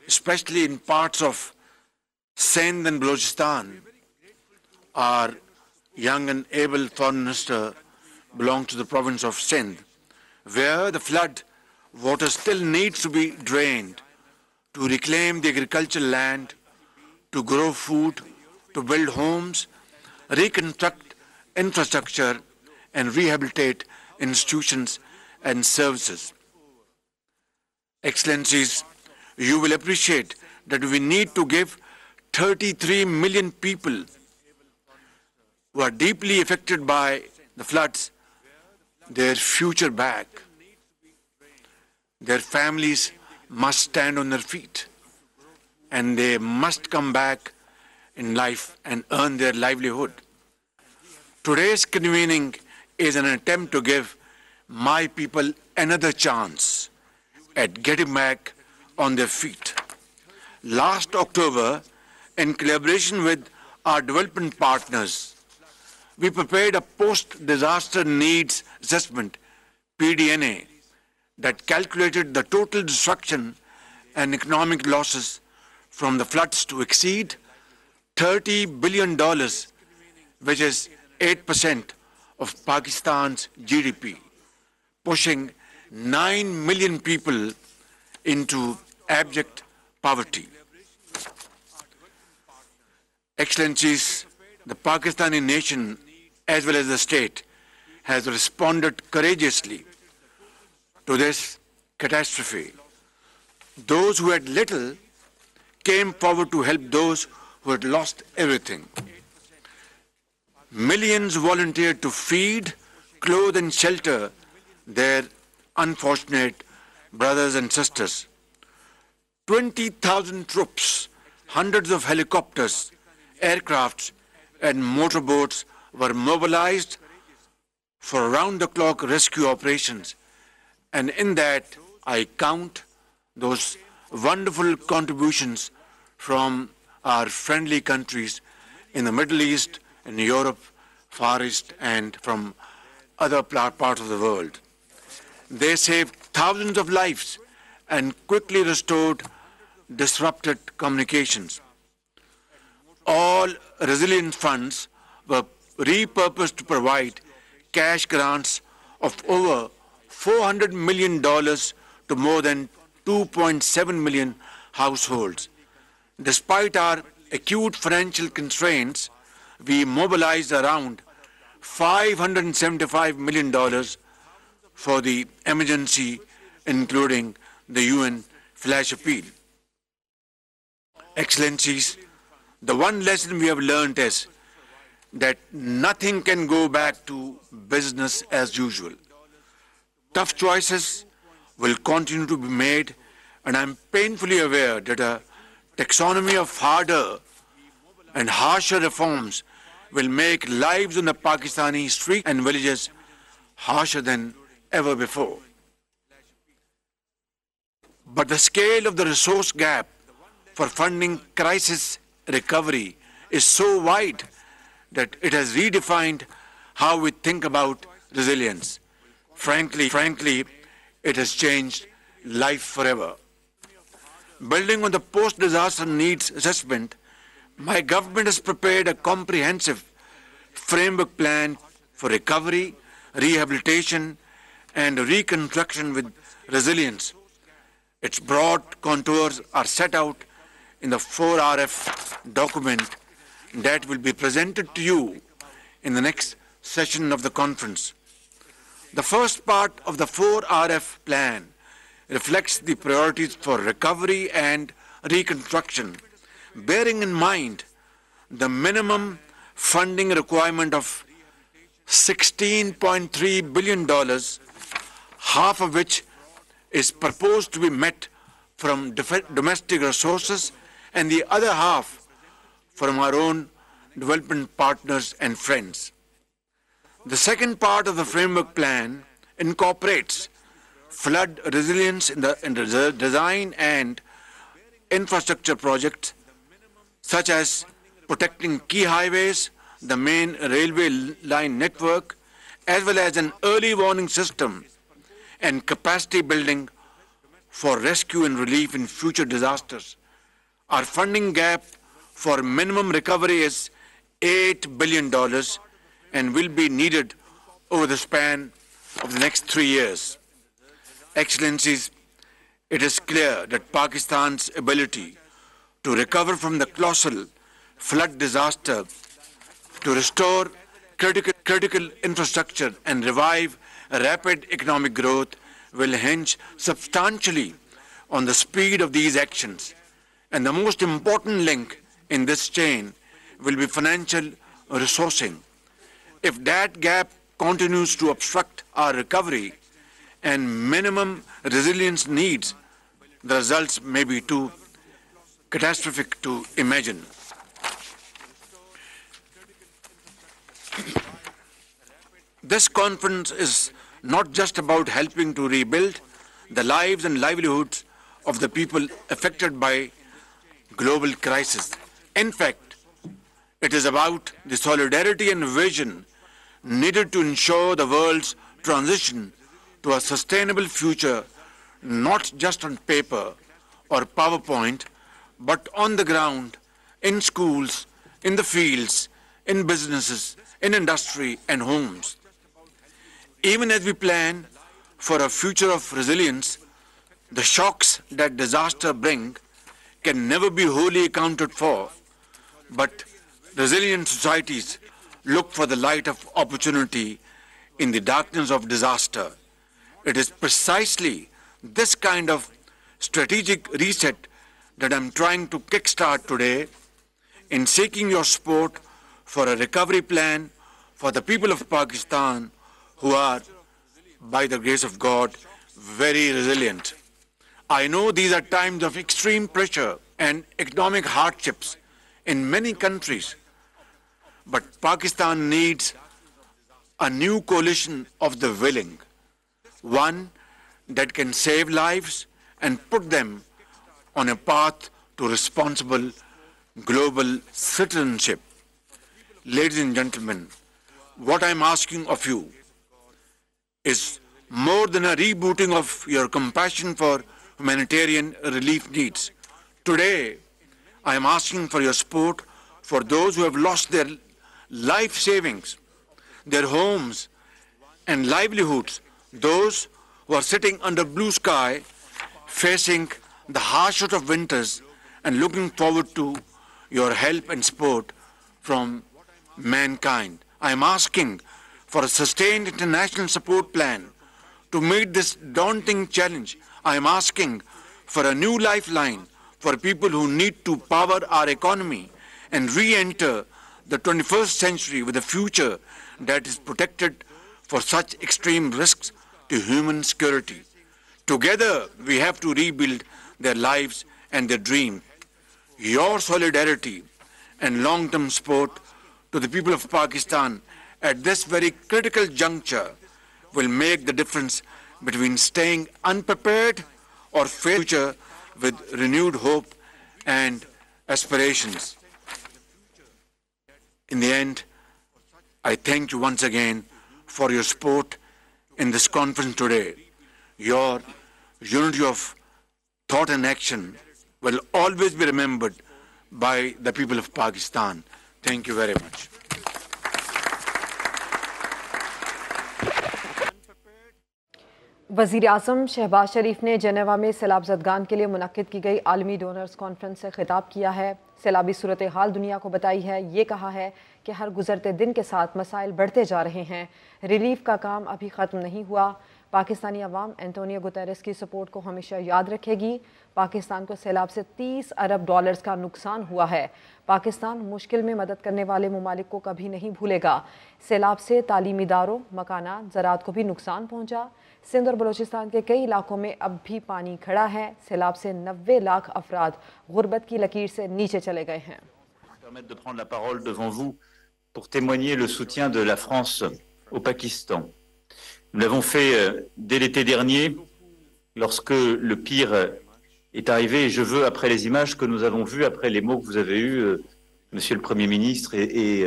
especially in parts of Sindh and Balochistan. Our young and able Foreign Minister belongs to the province of Sindh, where the flood water still needs to be drained to reclaim the agricultural land, to grow food, to build homes, reconstruct infrastructure, and rehabilitate institutions and services. Excellencies, you will appreciate that we need to give 33 million people who are deeply affected by the floods their future back. Their families must stand on their feet, and they must come back in life and earn their livelihood. Today's convening is an attempt to give my people another chance at getting back on their feet. Last October, in collaboration with our development partners, we prepared a post-disaster needs assessment, PDNA, that calculated the total destruction and economic losses from the floods to exceed $30 billion, which is 8% of Pakistan's GDP, pushing 9 million people into abject poverty. Excellencies, the Pakistani nation, as well as the state, has responded courageously to this catastrophe. Those who had little came forward to help those who had lost everything. Millions volunteered to feed, clothe and shelter their unfortunate brothers and sisters. 20,000 troops, hundreds of helicopters, aircrafts and motorboats were mobilized for round-the-clock rescue operations. And in that, I count those wonderful contributions from our friendly countries in the Middle East, in Europe, Far East, and from other parts of the world. They saved thousands of lives and quickly restored disrupted communications. All resilience funds were repurposed to provide cash grants of over $400 million to more than 2.7 million households. Despite our acute financial constraints, we mobilized around $575 million for the emergency, including the UN flash appeal. Excellencies, the one lesson we have learned is that nothing can go back to business as usual. Tough choices will continue to be made, and I am painfully aware that a taxonomy of harder and harsher reforms will make lives on the Pakistani streets and villages harsher than ever before. But the scale of the resource gap for funding crisis recovery is so wide that it has redefined how we think about resilience. Frankly, it has changed life forever. Building on the post-disaster needs assessment, my government has prepared a comprehensive framework plan for recovery, rehabilitation, and reconstruction with resilience. Its broad contours are set out in the 4RF document that will be presented to you in the next session of the conference. The first part of the 4RF plan reflects the priorities for recovery and reconstruction, bearing in mind the minimum funding requirement of $16.3 billion, half of which is proposed to be met from domestic resources and the other half from our own development partners and friends. The second part of the framework plan incorporates flood resilience in the design and infrastructure projects, such as protecting key highways, the main railway line network, as well as an early warning system and capacity building for rescue and relief in future disasters. Our funding gap for minimum recovery is $8 billion and will be needed over the span of the next 3 years. Excellencies, it is clear that Pakistan's ability to recover from the colossal flood disaster, to restore critical infrastructure and revive rapid economic growth will hinge substantially on the speed of these actions. And the most important link in this chain will be financial resourcing. If that gap continues to obstruct our recovery and minimum resilience needs, the results may be too catastrophic to imagine. This conference is not just about helping to rebuild the lives and livelihoods of the people affected by global crisis. In fact, it is about the solidarity and vision needed to ensure the world's transition to a sustainable future, not just on paper or PowerPoint, but on the ground, in schools, in the fields, in businesses, in industry and homes. Even as we plan for a future of resilience, the shocks that disaster bring can never be wholly accounted for, but resilient societies look for the light of opportunity in the darkness of disaster. It is precisely this kind of strategic reset that I'm trying to kickstart today in seeking your support for a recovery plan for the people of Pakistan who are, by the grace of God, very resilient. I know these are times of extreme pressure and economic hardships in many countries, but Pakistan needs a new coalition of the willing, one that can save lives and put them on a path to responsible global citizenship. Ladies and gentlemen, what I'm asking of you is more than a rebooting of your compassion for humanitarian relief needs. Today, I am asking for your support for those who have lost their life savings, their homes and livelihoods, those who are sitting under blue sky, facing the harshest of winters and looking forward to your help and support from mankind. I am asking for a sustained international support plan to meet this daunting challenge. I am asking for a new lifeline for people who need to power our economy and re-enter the 21st century with a future that is protected for such extreme risks to human security. Together, we have to rebuild their lives and their dreams. Your solidarity and long-term support to the people of Pakistan at this very critical juncture will make the difference between staying unprepared or facing the future with renewed hope and aspirations. In the end, I thank you once again for your support in this conference today. Your unity of thought and action will always be remembered by the people of Pakistan. Thank you very much. वज़ीर आज़म शहबाज शरीफ ने Geneva में सैलाब ज़दगान के लिए मुनक्किद की गई आलमी donors conference से खिताब किया है। सैलाबी सूरत हाल दुनिया को बताई है। ये कहा है कि हर गुजरते दिन के साथ मसाइल बढ़ते जा रहे हैं, रिलीफ का काम अभी ख़त्म नहीं हुआ। पाकिस्तानी अवाम एंटोनियो गुतेरेस की सपोर्ट को हमेशा याद रखेगी। पाकिस्तान को सैलाब से $30 अरब का नुकसान हुआ है। पाकिस्तान मुश्किल में मदद करने वाले ममालिक को कभी नहीं भूलेगा। सैलाब से तालीमी इदारों, मकानात, ज़राअत को भी नुकसान पहुँचा। सिंध और बलूचिस्तान के कई इलाकों में अब भी पानी खड़ा है। सैलाब से 90 लाख अफराद गुर्बत की लकीर से नीचे चले गए हैं। Permettre de prendre la parole devant vous pour témoigner le soutien de la France au Pakistan. Nous l'avons fait dès l'été dernier, lorsque le pire est arrivé, et je veux, après les images que nous avons vues, après les mots que vous avez eus, Monsieur le Premier ministre et